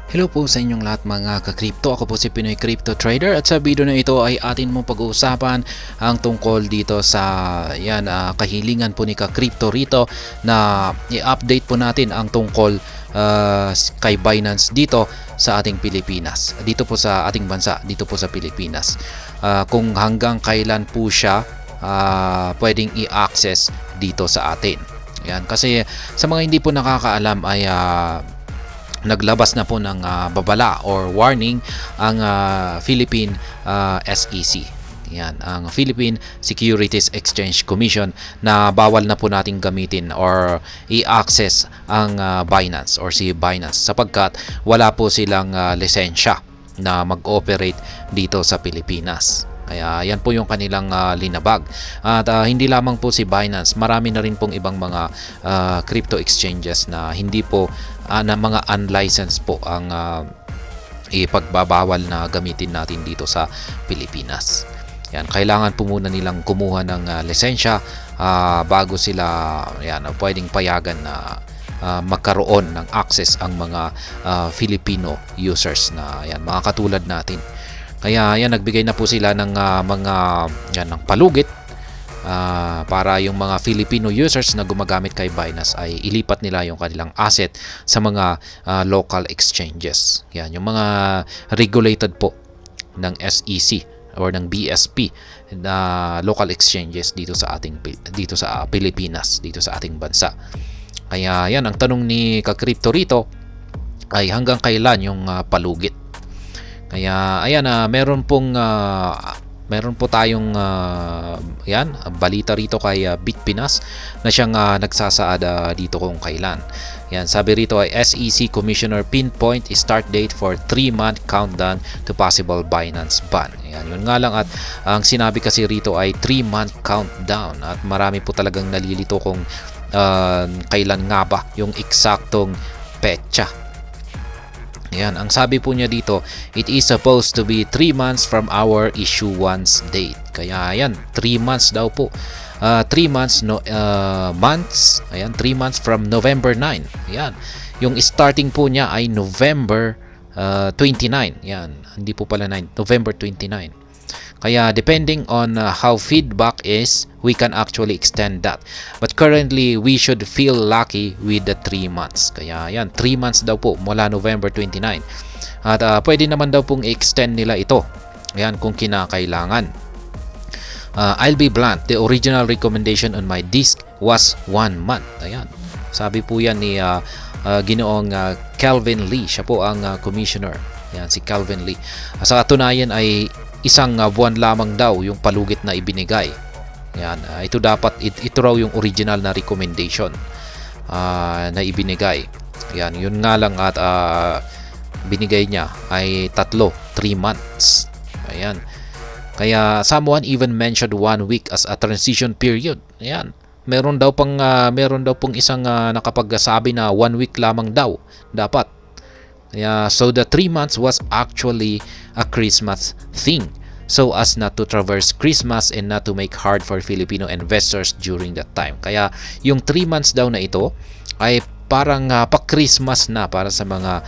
Hello po sa inyong lahat mga ka-crypto. Ako po si Pinoy Crypto Trader at sa video na ito ay atin mong pag-uusapan ang tungkol dito sa kahilingan po ni ka-crypto rito na i-update po natin ang tungkol kay Binance dito sa ating Pilipinas. Dito po sa ating bansa, dito po sa Pilipinas. Kung hanggang kailan po siya pwedeng i-access dito sa atin. Yan, kasi sa mga hindi po nakakaalam ay naglabas na po ng babala or warning ang Philippine SEC. Yan, ang Philippine Securities Exchange Commission na bawal na po nating gamitin or i-access ang Binance or si Binance sapagkat wala po silang lisensya na mag-operate dito sa Pilipinas. Kaya yan po yung kanilang linabag. At hindi lamang po si Binance, marami na rin pong ibang mga crypto exchanges na hindi po na mga unlicensed po ang ipagbabawal na gamitin natin dito sa Pilipinas. Yan, kailangan po muna nilang kumuha ng lisensya bago sila pwedeng payagan na magkaroon ng access ang mga Filipino users na mga katulad natin. Kaya nagbigay na po sila ng ng palugit para yung mga Filipino users na gumagamit kay Binance ay ilipat nila yung kanilang asset sa mga local exchanges. Yan, yung mga regulated po ng SEC or ng BSP na local exchanges dito sa Pilipinas, dito sa ating bansa. Kaya yan, ang tanong ni ka-crypto rito ay hanggang kailan yung palugit. Kaya meron po tayong balita rito kay Bitpinas na siyang nagsasaad dito kung kailan. Yan, sabi rito ay SEC Commissioner pinpoint start date for 3-month countdown to possible Binance ban. Yan, yun nga lang, at ang sinabi kasi rito ay 3-month countdown at marami po talagang nalilito kung kailan nga ba yung eksaktong petsa. Yan, ang sabi po niya dito, it is supposed to be 3 months from our issuance date. Kaya 3 months daw po. 3 months 3 months from November 9. Yan. Yung starting po niya ay November 29. Yan. Hindi po pala 9, November 29. Kaya depending on how feedback is, we can actually extend that. But currently, we should feel lucky with the 3 months. Kaya 3 months daw po mula November 29. At pwede naman daw pong extend nila ito. Ayan, kung kinakailangan. I'll be blunt, the original recommendation on my disk was 1 month. Ayan. Sabi po yan ni Ginoong Calvin Lee. Siya po ang commissioner. Ayan, si Calvin Lee. Sa katunayan ay isang buwan lamang daw yung palugit na ibinigay. Yan, ito raw yung original na recommendation na ibinigay. Yan, yun nga lang at binigay niya ay 3 months. Ayan. Kaya someone even mentioned 1 week as a transition period. Ayan. Meron daw pong isang nakapagsabi na 1 week lamang daw dapat. So the 3 months was actually a Christmas thing so as not to traverse Christmas and not to make hard for Filipino investors during that time. Kaya yung 3 months daw na ito ay parang pa-Christmas na para sa mga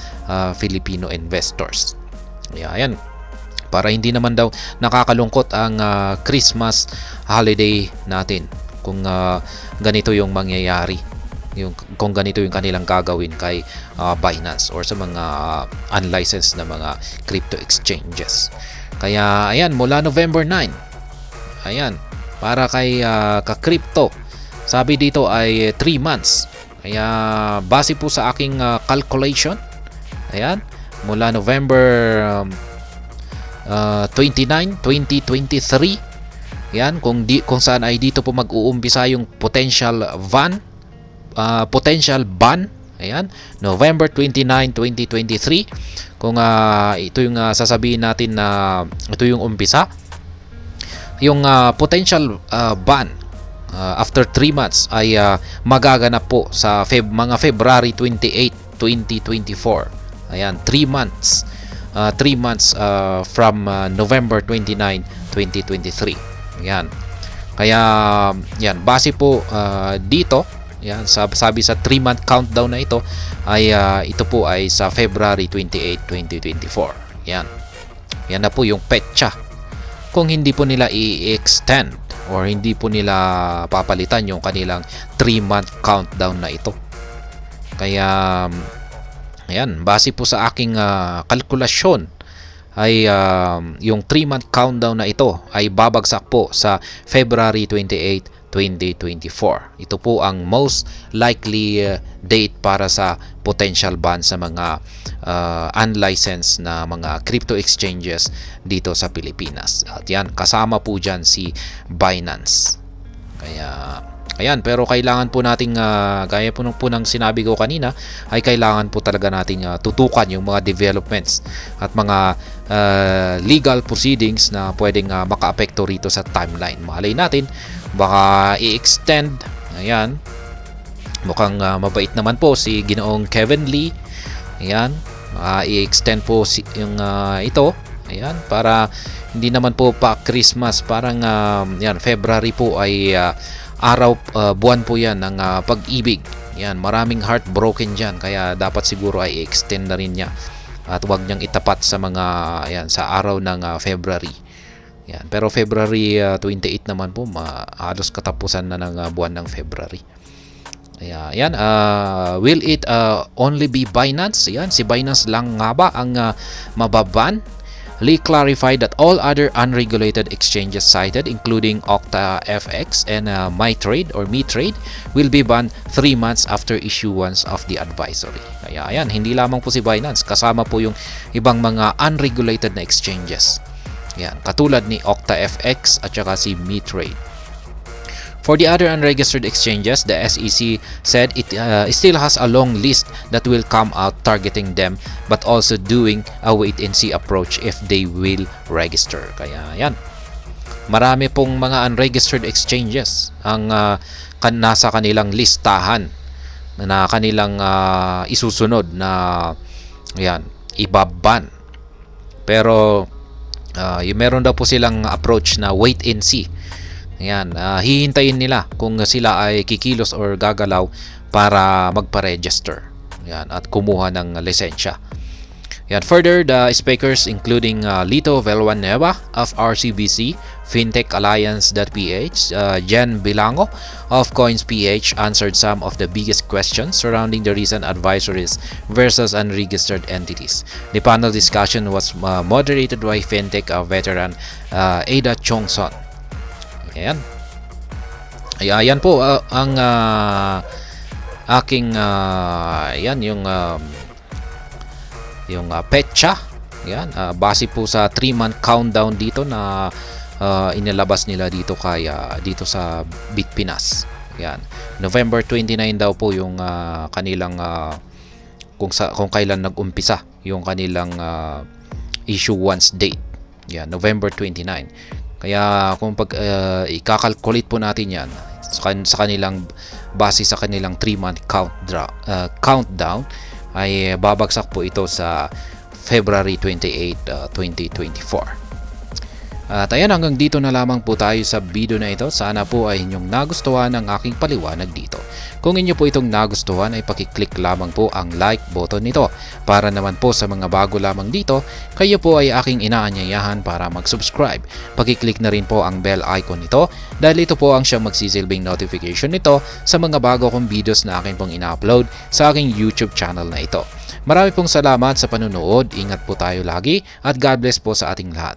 Filipino investors. Ayan. Para hindi naman daw nakakalungkot ang Christmas holiday natin kung ganito yung mangyayari. Kung ganito yung kanilang gagawin kay Binance or sa mga unlicensed na mga crypto exchanges. Kaya mula November 9. Para kay ka-crypto. Sabi dito ay 3 months. Kaya base po sa aking calculation, mula November 29, 2023. Kung saan ay dito po mag-uumpisa yung potential ban. November 29, 2023. Kung ito yung sasabihin natin na ito yung umpisa. Yung potential ban after 3 months ay magaganap po sa mga February 28, 2024. 3 months. 3 months from November 29, 2023. Kaya base po dito Yan, sabi sa 3-month countdown na ito ay ito po ay sa February 28, 2024. Yan. Yan na po yung petsa. Kung hindi po nila i-extend or hindi po nila papalitan yung kanilang 3-month countdown na ito. Kaya ayan, base po sa aking kalkulasyon ay yung 3-month countdown na ito ay babagsak po sa February 28, 2024. Ito po ang most likely date para sa potential ban sa mga unlicensed na mga crypto exchanges dito sa Pilipinas. At yan, kasama po dyan si Binance. Kaya ayan, pero kailangan po nating gaya po ng sinabi ko kanina, ay kailangan po talaga nating tutukan yung mga developments at mga legal proceedings na pwedeng makaapekto rito sa timeline. Malay natin, baka i-extend. Ayan, mukhang mabait naman po si Ginoong Kevin Lee. Ayan, i-extend po yung ito. Ayan, para hindi naman po pa Christmas, parang yan, February po ay buwan po yan ng pag-ibig. Yan, maraming heartbroken dyan, kaya dapat siguro ay extend na rin niya at huwag niyang itapat sa mga yan, sa araw ng February. Yan, pero February 28 naman po, halos katapusan na ng buwan ng February. Yan, will it only be Binance? Yan, si Binance lang nga ba ang mababan? Lee clarified that all other unregulated exchanges cited, including OctaFX and MyTrade or MeTrade, will be banned 3 months after issuance of the advisory. Kaya ayan, hindi lamang po si Binance, kasama po yung ibang mga unregulated na exchanges. Yan, katulad ni OctaFX at saka si MeTrade. For the other unregistered exchanges, the SEC said it still has a long list that will come out targeting them, but also doing a wait-and-see approach if they will register. Kaya yan, marami pong mga unregistered exchanges ang nasa kanilang listahan na kanilang isusunod na yan, ibaban. Pero meron daw po silang approach na wait-and-see. Ayan, hihintayin nila kung sila ay kikilos or gagalaw para magpa-register. Ayan, at kumuha ng lisensya. Ayan, further, the speakers including Lito Villanueva of RCBC, Fintech Alliance.ph, Jen Bilango of CoinsPH answered some of the biggest questions surrounding the recent advisories versus unregistered entities. The panel discussion was moderated by Fintech veteran Ada Chongson. Ayan. Ayan po ang aking ayan yung petsa. Ayan, base po sa 3-month countdown dito na inilabas nila dito dito sa Bitpinas. Ayan. November 29 daw po yung kanilang kung kailan nag-umpisa yung kanilang issuance date. Ayan, November 29. Kaya kung i-calculate po natin yan sa kanilang base sa kanilang 3-month countdown ay babagsak po ito sa February 28, 2024. At ayan, hanggang dito na lamang po tayo sa video na ito. Sana po ay inyong nagustuhan ang aking paliwanag dito. Kung inyo po itong nagustuhan ay pakiclick lamang po ang like button nito. Para naman po sa mga bago lamang dito, kayo po ay aking inaanyayahan para mag-subscribe. Pakiclick na rin po ang bell icon nito dahil ito po ang siyang magsisilbing notification nito sa mga bago kong videos na akin pong ina-upload sa aking YouTube channel na ito. Marami pong salamat sa panunood. Ingat po tayo lagi at God bless po sa ating lahat.